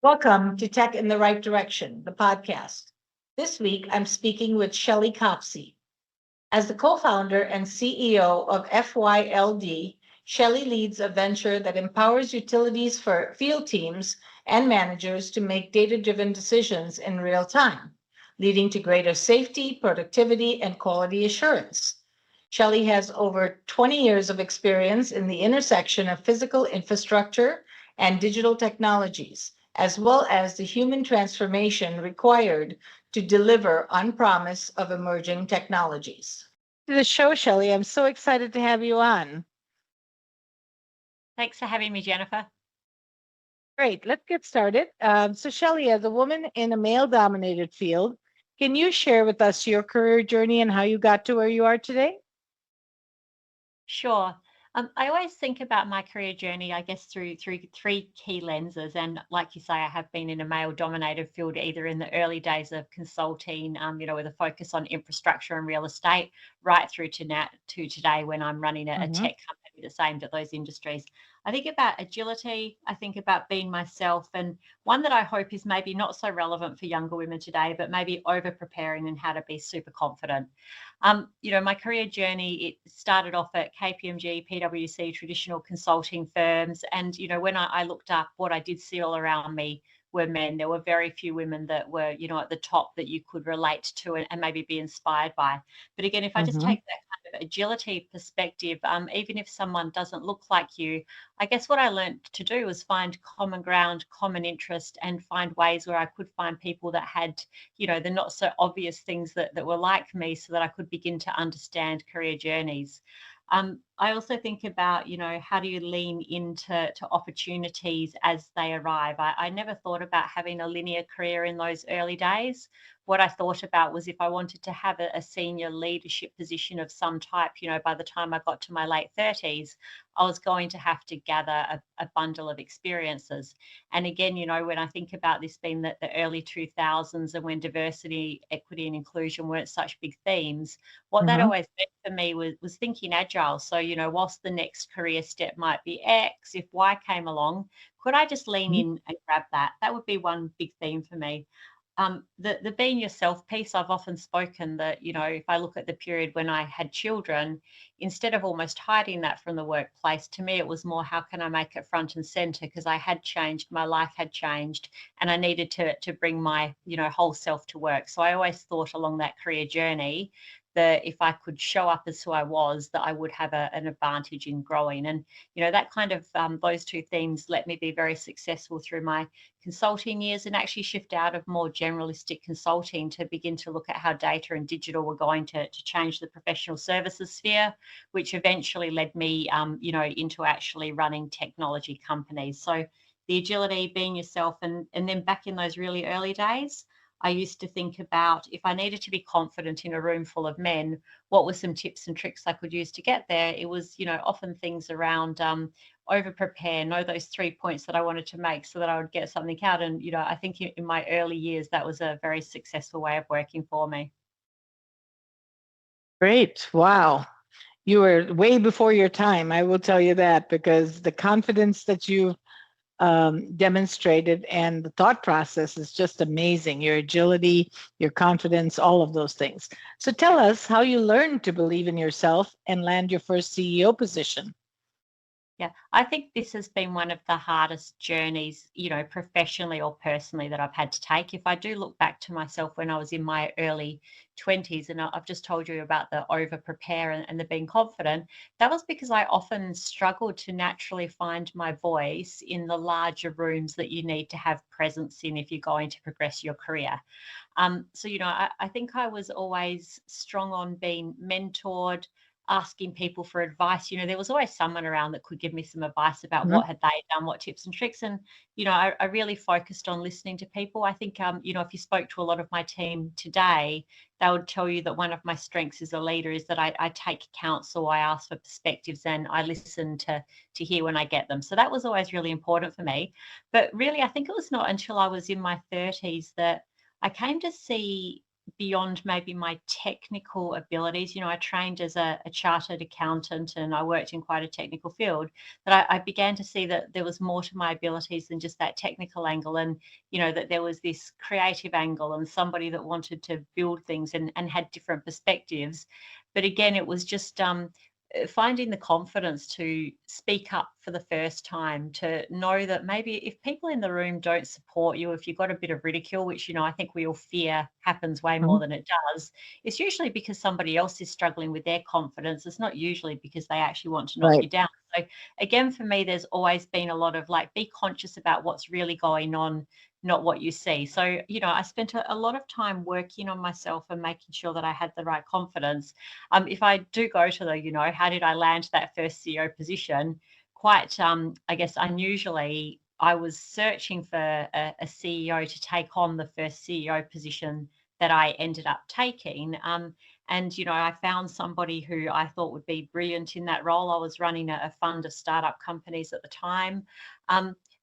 Welcome to Tech in the Right Direction, the podcast. This week, I'm speaking with Shelley Copsey. As the co-founder and CEO of FYLD, Shelley leads a venture that empowers utilities for field teams and managers to make data-driven decisions in real time, leading to greater safety, productivity, and quality assurance. Shelley has over 20 years of experience in the intersection of physical infrastructure and digital technologies, as well as the human transformation required to deliver on promise of emerging technologies. To the show, Shelley. I'm so excited to have you on. Thanks for having me, Jennifer. Great, let's get started. So Shelley, as a woman in a male-dominated field, can you share with us your career journey and how you got to where you are today? Sure. I always think about my career journey, I guess, through three key lenses. And like you say, I have been in a male-dominated field, either in the early days of consulting, with a focus on infrastructure and real estate, right through to today when I'm running a tech company that's aimed at those industries. I think about agility. I think about being myself, and one that I hope is maybe not so relevant for younger women today, but maybe over preparing and how to be super confident. My career journey, it started off at KPMG, PwC, traditional consulting firms. And, when I looked up, what I did see all around me were men. There were very few women that were, at the top that you could relate to and maybe be inspired by. But again, if I just take that kind of agility perspective, even if someone doesn't look like you, I guess what I learned to do was find common ground, common interest, and find ways where I could find people that had, the not so obvious things that were like me, so that I could begin to understand career journeys. I also think about, how do you lean into opportunities as they arrive? I never thought about having a linear career in those early days. What I thought about was if I wanted to have a senior leadership position of some type, by the time I got to my late 30s, I was going to have to gather a bundle of experiences. And again, when I think about this being the early 2000s and when diversity, equity, and inclusion weren't such big themes, what that always meant for me was thinking agile. So, whilst the next career step might be X, if Y came along, could I just lean in and grab that? That would be one big theme for me. The being yourself piece, I've often spoken that, if I look at the period when I had children, instead of almost hiding that from the workplace, to me, it was more, how can I make it front and center? Because I had changed, my life had changed, and I needed to bring my, whole self to work. So I always thought along that career journey that if I could show up as who I was, that I would have an advantage in growing. And, that kind of, those two themes let me be very successful through my consulting years and actually shift out of more generalistic consulting to begin to look at how data and digital were going to change the professional services sphere, which eventually led me, into actually running technology companies. So the agility, being yourself, and then back in those really early days, I used to think about if I needed to be confident in a room full of men, what were some tips and tricks I could use to get there? It was, often things around over prepare, know those 3 points that I wanted to make so that I would get something out. And, I think in my early years, that was a very successful way of working for me. Great. Wow. You were way before your time, I will tell you that, because the confidence that you demonstrated and the thought process is just amazing. Your agility, your confidence, all of those things. So tell us how you learned to believe in yourself and land your first CEO position. Yeah, I think this has been one of the hardest journeys, professionally or personally, that I've had to take. If I do look back to myself when I was in my early 20s, and I've just told you about the over prepare and the being confident, that was because I often struggled to naturally find my voice in the larger rooms that you need to have presence in if you're going to progress your career. So, I think I was always strong on being mentored, asking people for advice. There was always someone around that could give me some advice about what had they done, what tips and tricks. And, I really focused on listening to people. I think, if you spoke to a lot of my team today, they would tell you that one of my strengths as a leader is that I take counsel, I ask for perspectives, and I listen to hear when I get them. So that was always really important for me. But really, I think it was not until I was in my 30s that I came to see beyond maybe my technical abilities. I trained as a chartered accountant and I worked in quite a technical field, but I began to see that there was more to my abilities than just that technical angle, and that there was this creative angle and somebody that wanted to build things and had different perspectives. But again, it was just finding the confidence to speak up for the first time, to know that maybe if people in the room don't support you, if you've got a bit of ridicule, which, I think we all fear happens way more than it does, it's usually because somebody else is struggling with their confidence. It's not usually because they actually want to knock you Right. down. So again, for me, there's always been a lot of like, be conscious about what's really going on, not what you see. So, I spent a lot of time working on myself and making sure that I had the right confidence. If I do go to the, how did I land that first CEO position? Quite, I guess, unusually, I was searching for a CEO to take on the first CEO position that I ended up taking. And, I found somebody who I thought would be brilliant in that role. I was running a fund of startup companies at the time.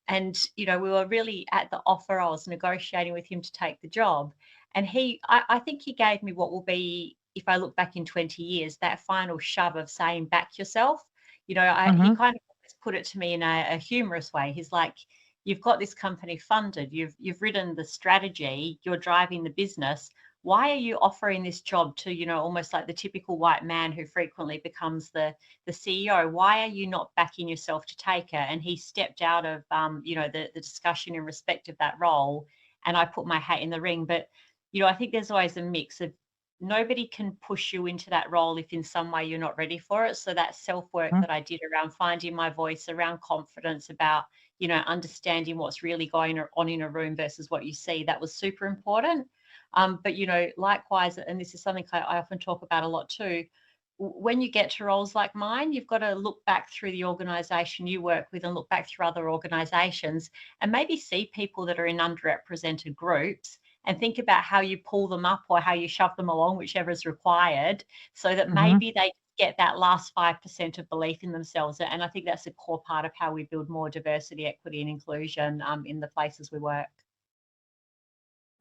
And, we were really at the offer. I was negotiating with him to take the job. And I think he gave me what will be, if I look back in 20 years, that final shove of saying, back yourself. He Mm-hmm. kind of put it to me in a humorous way. He's like, you've got this company funded, you've written the strategy, you're driving the business. Why are you offering this job to, almost like the typical white man who frequently becomes the CEO? Why are you not backing yourself to take it? And he stepped out of, the discussion in respect of that role. And I put my hat in the ring. But, I think there's always a mix of nobody can push you into that role if in some way you're not ready for it. So that self-work that I did around finding my voice, around confidence, about, understanding what's really going on in a room versus what you see, that was super important. But, likewise, and this is something I often talk about a lot too, when you get to roles like mine, you've got to look back through the organization you work with and look back through other organizations and maybe see people that are in underrepresented groups and think about how you pull them up or how you shove them along, whichever is required, so that Mm-hmm. maybe they get that last 5% of belief in themselves. And I think that's a core part of how we build more diversity, equity, and inclusion in the places we work.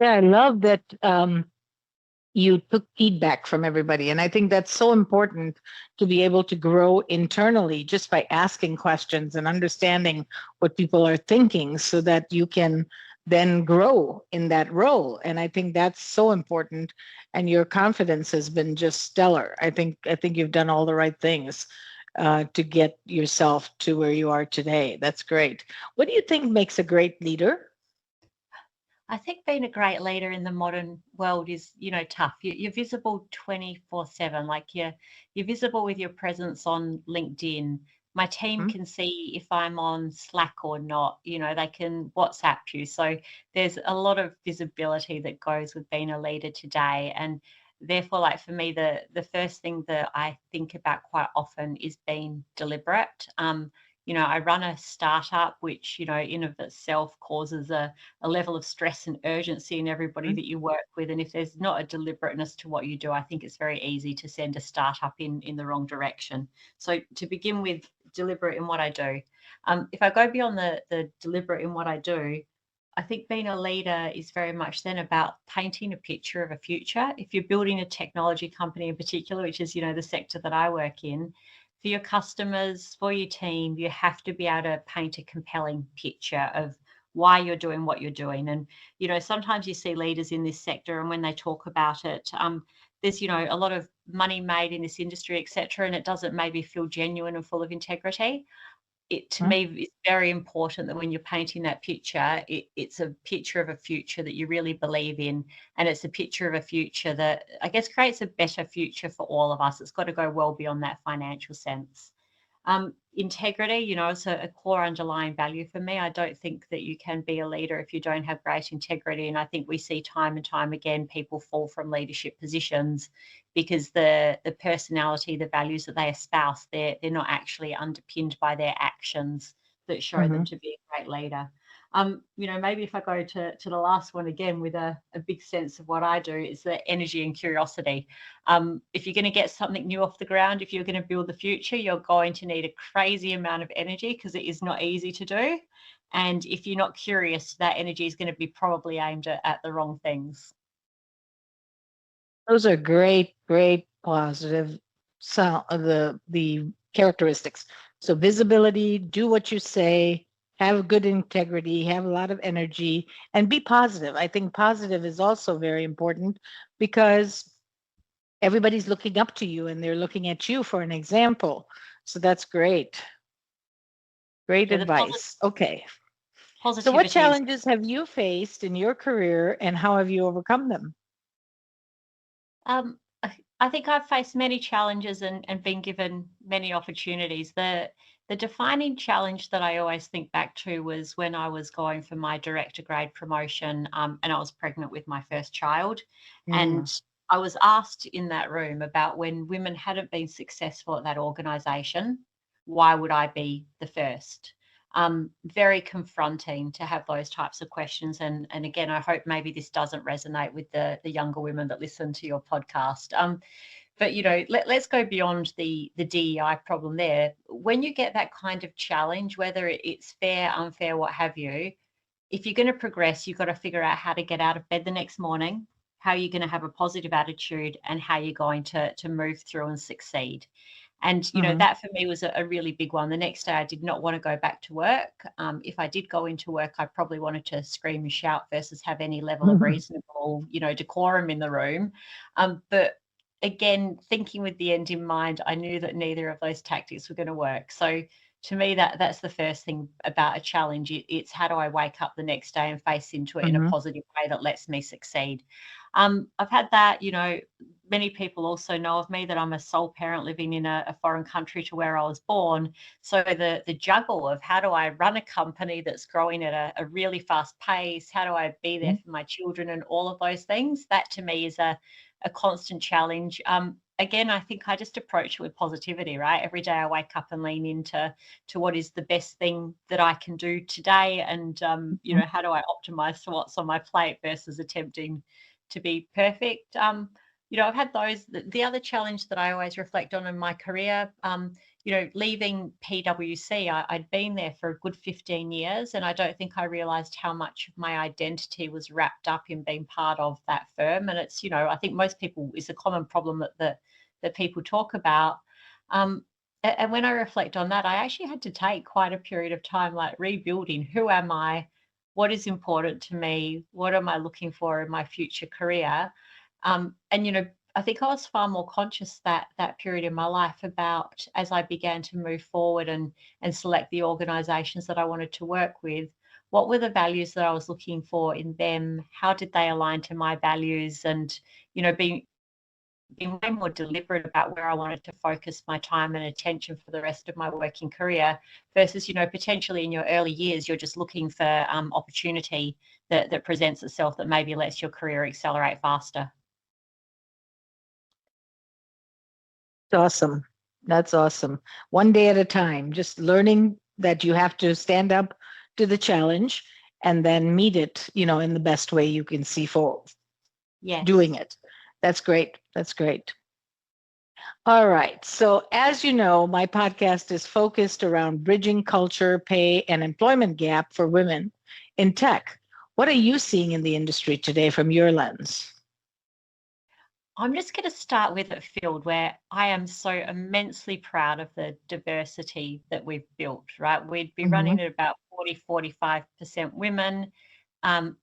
Yeah, I love that you took feedback from everybody. And I think that's so important to be able to grow internally just by asking questions and understanding what people are thinking so that you can then grow in that role. And I think that's so important. And your confidence has been just stellar. I think you've done all the right things to get yourself to where you are today. That's great. What do you think makes a great leader? I think being a great leader in the modern world is, tough. You're visible 24/7. Like you're visible with your presence on LinkedIn. My team can see if I'm on Slack or not. They can WhatsApp you. So there's a lot of visibility that goes with being a leader today. And therefore, like for me, the first thing that I think about quite often is being deliberate. I run a startup, which, in of itself causes a level of stress and urgency in everybody that you work with. And if there's not a deliberateness to what you do, I think it's very easy to send a startup in the wrong direction. So to begin with, deliberate in what I do. If I go beyond the deliberate in what I do, I think being a leader is very much then about painting a picture of a future. If you're building a technology company in particular, which is, the sector that I work in, for your customers, for your team, you have to be able to paint a compelling picture of why you're doing what you're doing. And, sometimes you see leaders in this sector and when they talk about it, there's, a lot of money made in this industry, et cetera, and it doesn't maybe feel genuine and full of integrity. It, to me, is very important that when you're painting that picture, it's a picture of a future that you really believe in. And it's a picture of a future that I guess creates a better future for all of us. It's got to go well beyond that financial sense. Integrity, is a core underlying value for me. I don't think that you can be a leader if you don't have great integrity. And I think we see time and time again people fall from leadership positions because the personality, the values that they espouse, they're not actually underpinned by their actions that show them to be a great leader. Maybe if I go to the last one again with a big sense of what I do is the energy and curiosity. If you're going to get something new off the ground, if you're going to build the future, you're going to need a crazy amount of energy because it is not easy to do. And if you're not curious, that energy is going to be probably aimed at the wrong things. Those are great, great positive sound the characteristics. So visibility, do what you say, have good integrity, have a lot of energy, and be positive. I think positive is also very important because everybody's looking up to you and they're looking at you for an example. So that's great. Great Yeah, advice. Okay. So what positivity is. challenges have you faced in your career and how have you overcome them? I think I've faced many challenges and been given many opportunities. The defining challenge that I always think back to was when I was going for my director grade promotion, and I was pregnant with my first child. Mm, And I was asked in that room about when women hadn't been successful at that organization, why would I be the first? Very confronting to have those types of questions. And again, I hope maybe this doesn't resonate with the younger women that listen to your podcast. But let's go beyond the DEI problem there. When you get that kind of challenge, whether it's fair, unfair, what have you, if you're going to progress, you've got to figure out how to get out of bed the next morning, how you're going to have a positive attitude, and how you're going to move through and succeed. And mhm, that for me was a really big one. The next day, I did not want to go back to work. If I did go into work, I probably wanted to scream and shout versus have any level of mhm, reasonable, decorum in the room. But again, thinking with the end in mind, I knew that neither of those tactics were going to work. So to me, that's the first thing about a challenge. It's how do I wake up the next day and face into it in a mhm, positive way that lets me succeed. I've had that, many people also know of me that I'm a sole parent living in a foreign country to where I was born. So the juggle of how do I run a company that's growing at a really fast pace? How do I be there mhm, for my children and all of those things? That to me is a constant challenge. Again, I think I just approach it with positivity, right? Every day I wake up and lean into what is the best thing that I can do today, and mhm, how do I optimize to what's on my plate versus attempting to be perfect. I've had those. The other challenge that I always reflect on in my career, leaving PwC, I'd been there for a good 15 years, and I don't think I realized how much of my identity was wrapped up in being part of that firm. And it's, I think most people, is a common problem that people talk about. And when I reflect on that, I actually had to take quite a period of time, like rebuilding who am I, what is important to me, what am I looking for in my future career. And I think I was far more conscious that period in my life about, as I began to move forward and select the organizations that I wanted to work with, what were the values that I was looking for in them, how did they align to my values, and being way more deliberate about where I wanted to focus my time and attention for the rest of my working career versus, potentially in your early years, you're just looking for opportunity that presents itself that maybe lets your career accelerate faster. Awesome. That's awesome. One day at a time, just learning that you have to stand up to the challenge and then meet it, in the best way you can see for doing Yes. it. That's great. That's great. All right. So, as you know, my podcast is focused around bridging culture, pay, and employment gap for women in tech. What are you seeing in the industry today from your lens? I'm just going to start with a field where I am so immensely proud of the diversity that we've built, right? We'd be Hmm. running at about 45% women.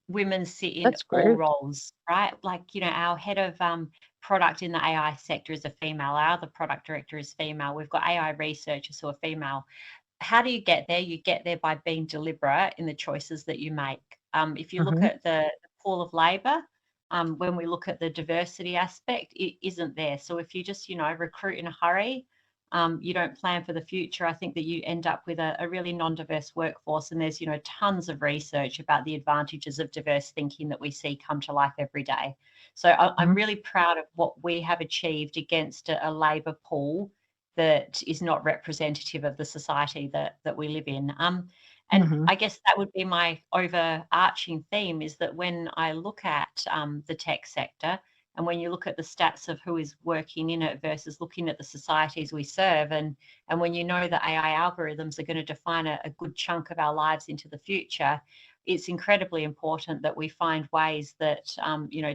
Women sit in That's all great. roles, right? Like, our head of product in the AI sector is a female. Our other product director is female. We've got AI researchers who are female. How do you get there? You get there by being deliberate in the choices that you make. If you look Hmm. at the pool of labour, when we look at the diversity aspect, it isn't there. So if you just, recruit in a hurry, you don't plan for the future, I think that you end up with a really non-diverse workforce. And there's, tons of research about the advantages of diverse thinking that we see come to life every day. So I'm really proud of what we have achieved against a labour pool that is not representative of the society that we live in. And Hmm. I guess that would be my overarching theme, is that when I look at the tech sector, and when you look at the stats of who is working in it versus looking at the societies we serve, and when you know that AI algorithms are going to define a good chunk of our lives into the future, it's incredibly important that we find ways that,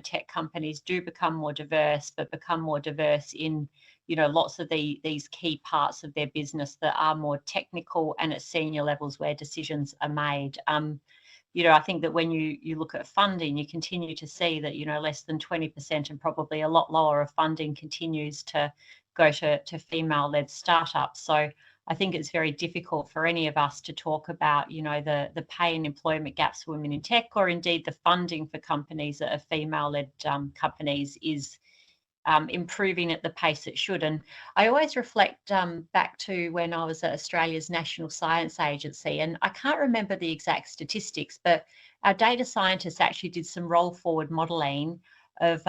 tech companies do become more diverse, but become more diverse in, lots of these key parts of their business that are more technical and at senior levels where decisions are made. I think that when you look at funding, you continue to see that, less than 20% and probably a lot lower of funding continues to go to female-led startups. So I think it's very difficult for any of us to talk about, the pay and employment gaps for women in tech, or indeed the funding for companies that are female-led companies is improving at the pace it should. And I always reflect back to when I was at Australia's National Science Agency, and I can't remember the exact statistics, but our data scientists actually did some roll forward modelling of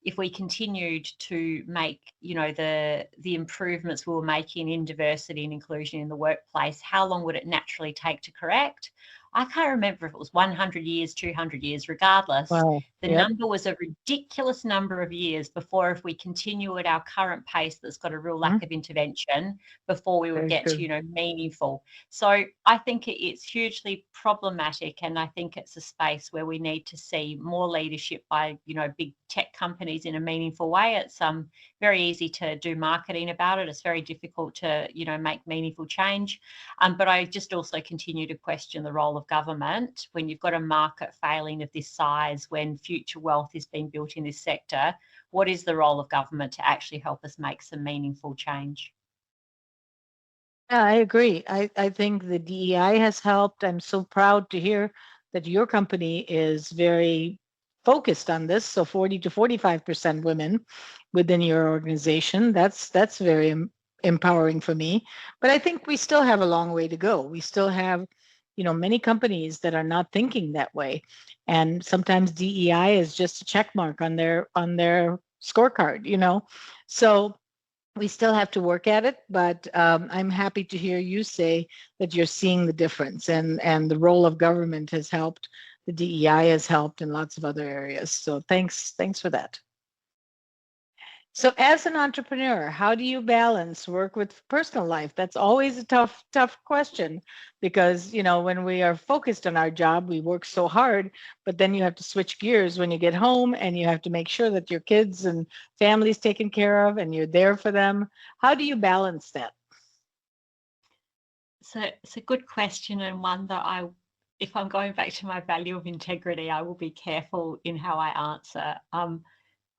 if we continued to make, the improvements we were making in diversity and inclusion in the workplace, how long would it naturally take to correct? I can't remember if it was 100 years, 200 years, regardless. Wow. The Yep. number was a ridiculous number of years before, if we continue at our current pace that's got a real lack of intervention, before we would Very get true. to, meaningful. So I think it's hugely problematic, and I think it's a space where we need to see more leadership by, big tech companies in a meaningful way. It's very easy to do marketing about it. It's very difficult to, make meaningful change. But I just also continue to question the role of government when you've got a market failing of this size, when future wealth is being built in this sector. What is the role of government to actually help us make some meaningful change? Yeah, I agree. I think the DEI has helped. I'm so proud to hear that your company is very focused on this. So 40 to 45% women within your organization. That's very empowering for me. But I think we still have a long way to go. We still have, many companies that are not thinking that way. And sometimes DEI is just a check mark on their scorecard. So we still have to work at it, but I'm happy to hear you say that you're seeing the difference, and the role of government has helped. The DEI has helped in lots of other areas. So thanks for that. So as an entrepreneur, how do you balance work with personal life? That's always a tough question, because, when we are focused on our job, we work so hard, but then you have to switch gears when you get home, and you have to make sure that your kids and family's taken care of and you're there for them. How do you balance that? So it's a good question, and one that if I'm going back to my value of integrity, I will be careful in how I answer.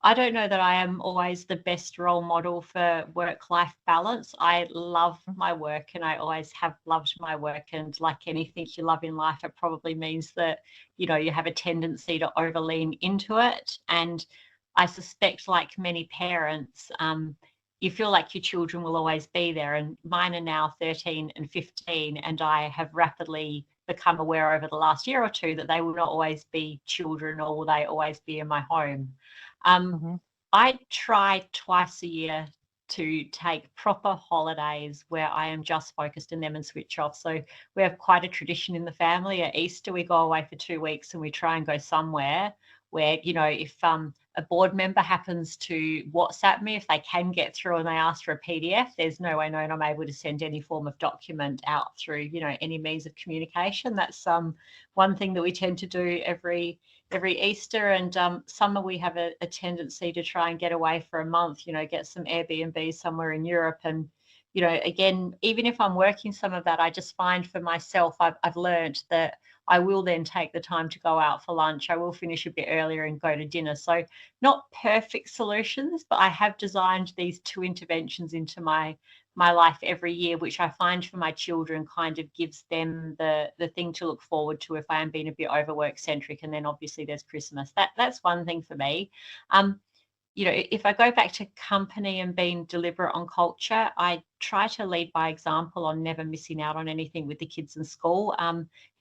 I don't know that I am always the best role model for work-life balance. I love my work, and I always have loved my work. And like anything you love in life, it probably means that, you have a tendency to overlean into it. And I suspect, like many parents, you feel like your children will always be there. And mine are now 13 and 15, and I have rapidly become aware over the last year or two that they will not always be children, or will they always be in my home. I try twice a year to take proper holidays where I am just focused on them and switch off. So we have quite a tradition in the family. At Easter, we go away for 2 weeks, and we try and go somewhere where, if a board member happens to WhatsApp me, if they can get through and they ask for a PDF, there's no way known I'm able to send any form of document out through, any means of communication. That's one thing that we tend to do every Easter. And summer, we have a tendency to try and get away for a month, get some Airbnb somewhere in Europe. And, again, even if I'm working some of that, I just find for myself, I've learned that I will then take the time to go out for lunch. I will finish a bit earlier and go to dinner. So not perfect solutions, but I have designed these 2 interventions into my life every year, which I find for my children kind of gives them the thing to look forward to if I am being a bit overwork centric. And then obviously there's Christmas. That's one thing for me. If I go back to company and being deliberate on culture, I try to lead by example on never missing out on anything with the kids in school.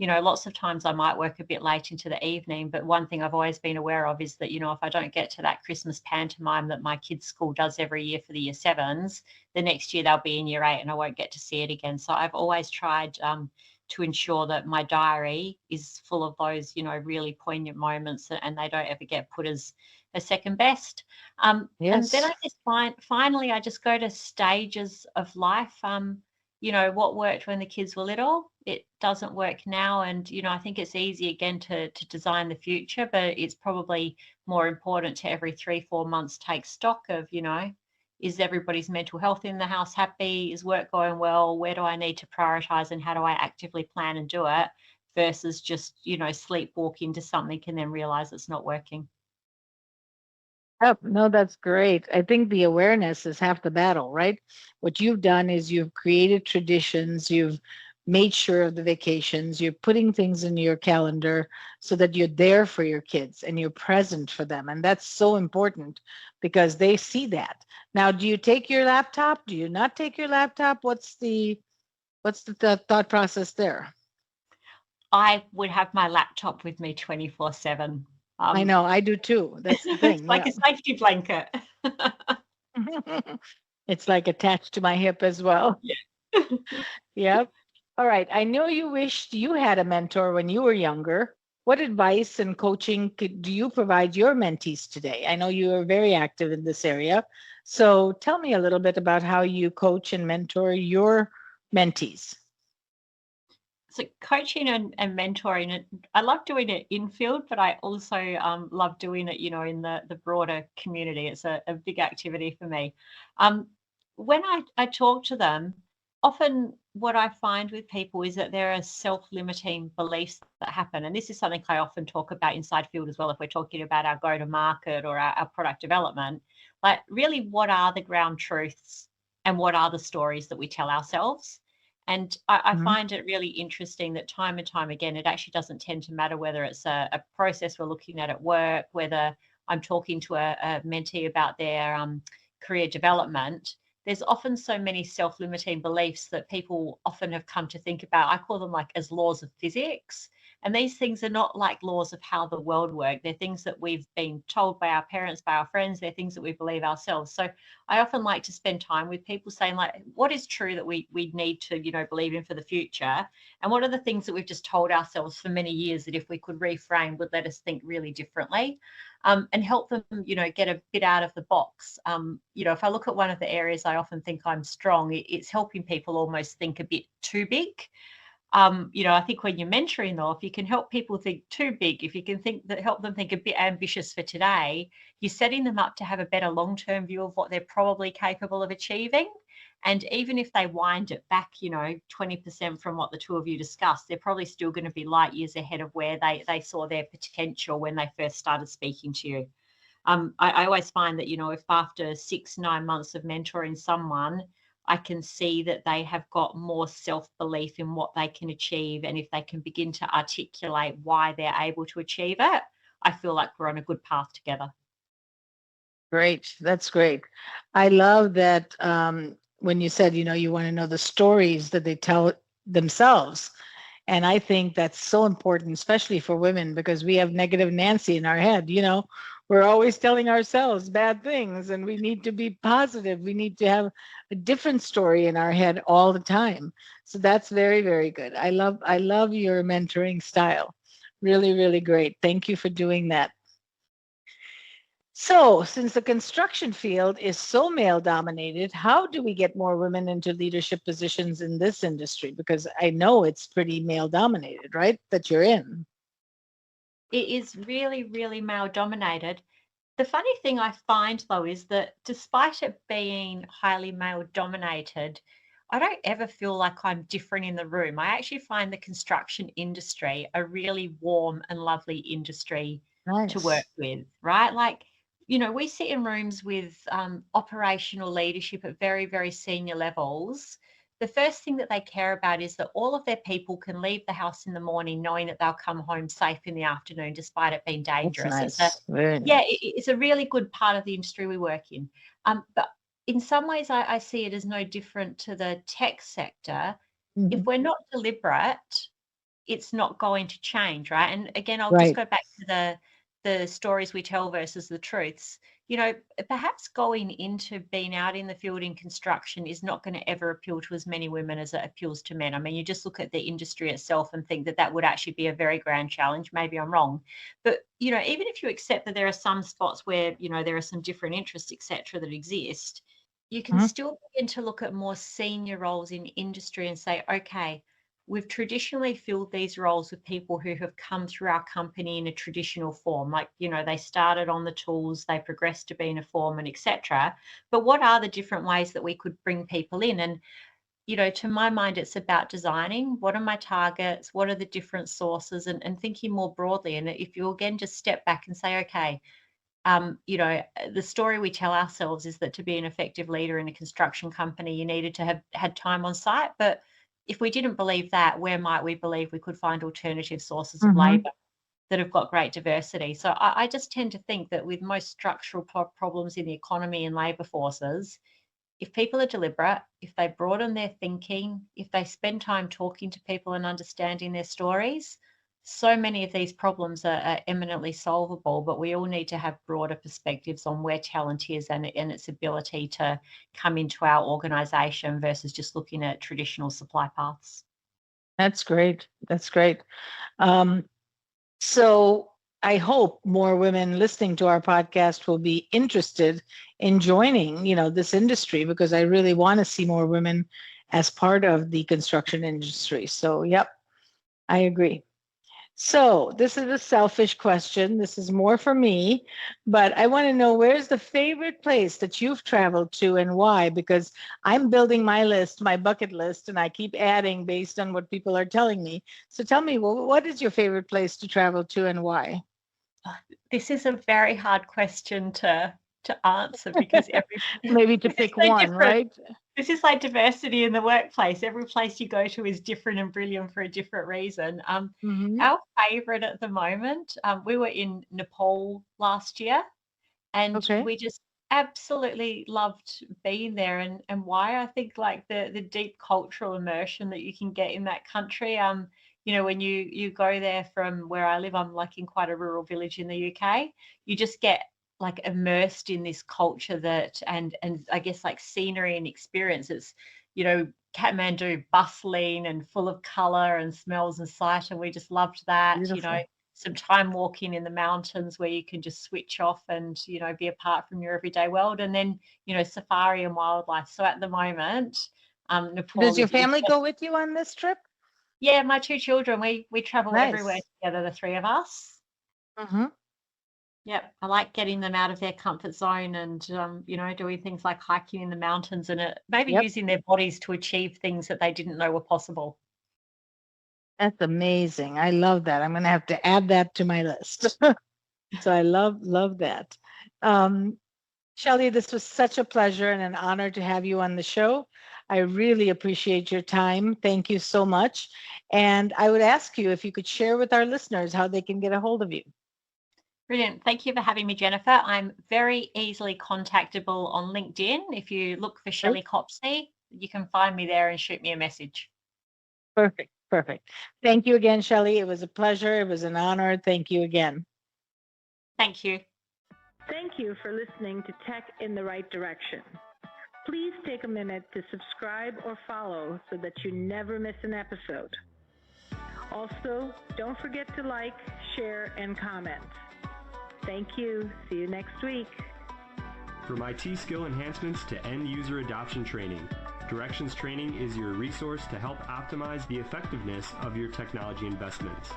Lots of times I might work a bit late into the evening, but one thing I've always been aware of is that, if I don't get to that Christmas pantomime that my kids' school does every year for the year 7s, the next year they'll be in year 8 and I won't get to see it again. So I've always tried to ensure that my diary is full of those, really poignant moments, and they don't ever get put as a second best. Yes. And then I guess finally, I just go to stages of life. What worked when the kids were little it doesn't work now. And, I think it's easy again to design the future, but it's probably more important to every 3-4 months take stock of, is everybody's mental health in the house happy? Is work going well? Where do I need to prioritize and how do I actively plan and do it versus just, sleepwalk into something and then realize it's not working. Yep. No, that's great. I think the awareness is half the battle, right? What you've done is you've created traditions, you've made sure of the vacations, you're putting things in your calendar so that you're there for your kids and you're present for them. And that's so important because they see that. Now, do you take your laptop? Do you not take your laptop? What's the thought process there? I would have my laptop with me 24/7. I know, I do too. That's the It's thing. like a safety blanket. It's like attached to my hip as well. Yeah. Yep. All right. I know you wished you had a mentor when you were younger. What advice and coaching do you provide your mentees today? I know you are very active in this area. So tell me a little bit about how you coach and mentor your mentees. So coaching and mentoring, I love doing it in field, but I also love doing it, in the broader community. It's a big activity for me. When I talk to them, often what I find with people is that there are self-limiting beliefs that happen. And this is something I often talk about inside field as well, if we're talking about our go-to-market or our product development. Like, really, what are the ground truths and what are the stories that we tell ourselves? And I Mhm. find it really interesting that time and time again, it actually doesn't tend to matter whether it's a process we're looking at work, whether I'm talking to a mentee about their career development. There's often so many self-limiting beliefs that people often have come to think about. I call them like as laws of physics. And these things are not like laws of how the world works. They're things that we've been told by our parents, by our friends. They're things that we believe ourselves. So I often like to spend time with people saying, like, what is true that we need to, believe in for the future? And what are the things that we've just told ourselves for many years that if we could reframe would let us think really differently? And help them, get a bit out of the box. If I look at one of the areas I often think I'm strong, it's helping people almost think a bit too big. I think when you're mentoring though, if you can help people think too big, if you can help them think a bit ambitious for today, you're setting them up to have a better long-term view of what they're probably capable of achieving. And even if they wind it back, 20% from what the two of you discussed, they're probably still going to be light years ahead of where they saw their potential when they first started speaking to you. I always find that, if after 6-9 months of mentoring someone, I can see that they have got more self-belief in what they can achieve. And if they can begin to articulate why they're able to achieve it, I feel like we're on a good path together. Great. That's great. I love that when you said, you want to know the stories that they tell themselves. And I think that's so important, especially for women, because we have negative Nancy in our head. We're always telling ourselves bad things and we need to be positive. We need to have a different story in our head all the time. So that's very, very good. I love your mentoring style. Really, really great. Thank you for doing that. So, since the construction field is so male dominated, how do we get more women into leadership positions in this industry? Because I know it's pretty male dominated, right? That you're in. It is really, really male dominated. The funny thing I find though is that despite it being highly male dominated, I don't ever feel like I'm different in the room. I actually find the construction industry a really warm and lovely industry to work Nice. with, right? Like, we sit in rooms with operational leadership at very, very senior levels. The first thing that they care about is that all of their people can leave the house in the morning knowing that they'll come home safe in the afternoon, despite it being That's dangerous. nice. Very Yeah, nice. it's a really good part of the industry we work in. But in some ways, I see it as no different to the tech sector. If Mhm. we're not deliberate, it's not going to change, right? And again, I'll just Right. go back to the stories we tell versus the truths. Perhaps going into being out in the field in construction is not going to ever appeal to as many women as it appeals to men. I mean, you just look at the industry itself and think that that would actually be a very grand challenge. Maybe I'm wrong, but even if you accept that there are some spots where there are some different interests, etc., that exist, you can Mhm. still begin to look at more senior roles in industry and say, okay, we've traditionally filled these roles with people who have come through our company in a traditional form. Like, they started on the tools, they progressed to being a foreman, etc. But what are the different ways that we could bring people in? And, to my mind, it's about designing what are my targets, what are the different sources, and thinking more broadly. And if you, again, just step back and say, okay, the story we tell ourselves is that to be an effective leader in a construction company, you needed to have had time on site. But if we didn't believe that, where might we believe we could find alternative sources of labour that have got great diversity? So I just tend to think that with most structural problems in the economy and labour forces, if people are deliberate, if they broaden their thinking, if they spend time talking to people and understanding their stories, so many of these problems are eminently solvable, but we all need to have broader perspectives on where talent is and its ability to come into our organisation versus just looking at traditional supply paths. That's great. That's great. So I hope more women listening to our podcast will be interested in joining, this industry, because I really want to see more women as part of the construction industry. So, yep, I agree. So this is a selfish question. This is more for me, but I want to know, where's the favorite place that you've traveled to and why? Because I'm building my list, my bucket list, and I keep adding based on what people are telling me. So tell me, what is your favorite place to travel to and why? This is a very hard question to answer because maybe to pick one, right? This is like diversity in the workplace. Every place you go to is different and brilliant for a different reason. Our favorite at the moment, we were in Nepal last year, and we just absolutely loved being there. And why? I think like the deep cultural immersion that you can get in that country. When you go there from where I live, I'm like in quite a rural village in the UK, you just get like immersed in this culture and I guess like scenery and experiences, Kathmandu bustling and full of color and smells and sight. And we just loved that. Beautiful. Some time walking in the mountains where you can just switch off and, be apart from your everyday world. And then, safari and wildlife. So at the moment, Nepal. Does your family go with you on this trip? Yeah, my two children, we travel everywhere together, the three of us. Yep, I like getting them out of their comfort zone and, doing things like hiking in the mountains and maybe using their bodies to achieve things that they didn't know were possible. That's amazing. I love that. I'm going to have to add that to my list. So I love that. Shelley, this was such a pleasure and an honor to have you on the show. I really appreciate your time. Thank you so much. And I would ask you if you could share with our listeners how they can get a hold of you. Brilliant. Thank you for having me, Jennifer. I'm very easily contactable on LinkedIn. If you look for Shelley Copsey, you can find me there and shoot me a message. Perfect. Thank you again, Shelley. It was a pleasure. It was an honor. Thank you again. Thank you. Thank you for listening to Tech in the Right Direction. Please take a minute to subscribe or follow so that you never miss an episode. Also, don't forget to like, share, and comment. Thank you. See you next week. From IT skill enhancements to end-user adoption training, Directions Training is your resource to help optimize the effectiveness of your technology investments.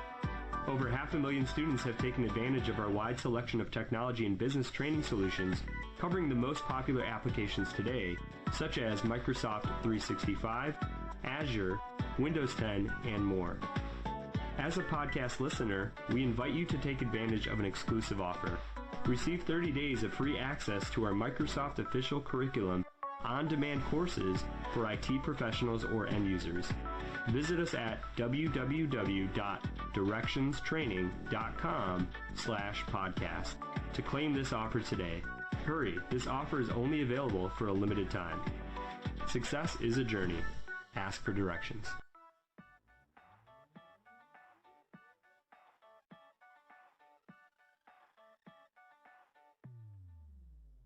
Over 500,000 students have taken advantage of our wide selection of technology and business training solutions covering the most popular applications today, such as Microsoft 365, Azure, Windows 10, and more. As a podcast listener, we invite you to take advantage of an exclusive offer. Receive 30 days of free access to our Microsoft official curriculum on-demand courses for IT professionals or end users. Visit us at www.directionstraining.com/podcast to claim this offer today. Hurry, this offer is only available for a limited time. Success is a journey. Ask for directions.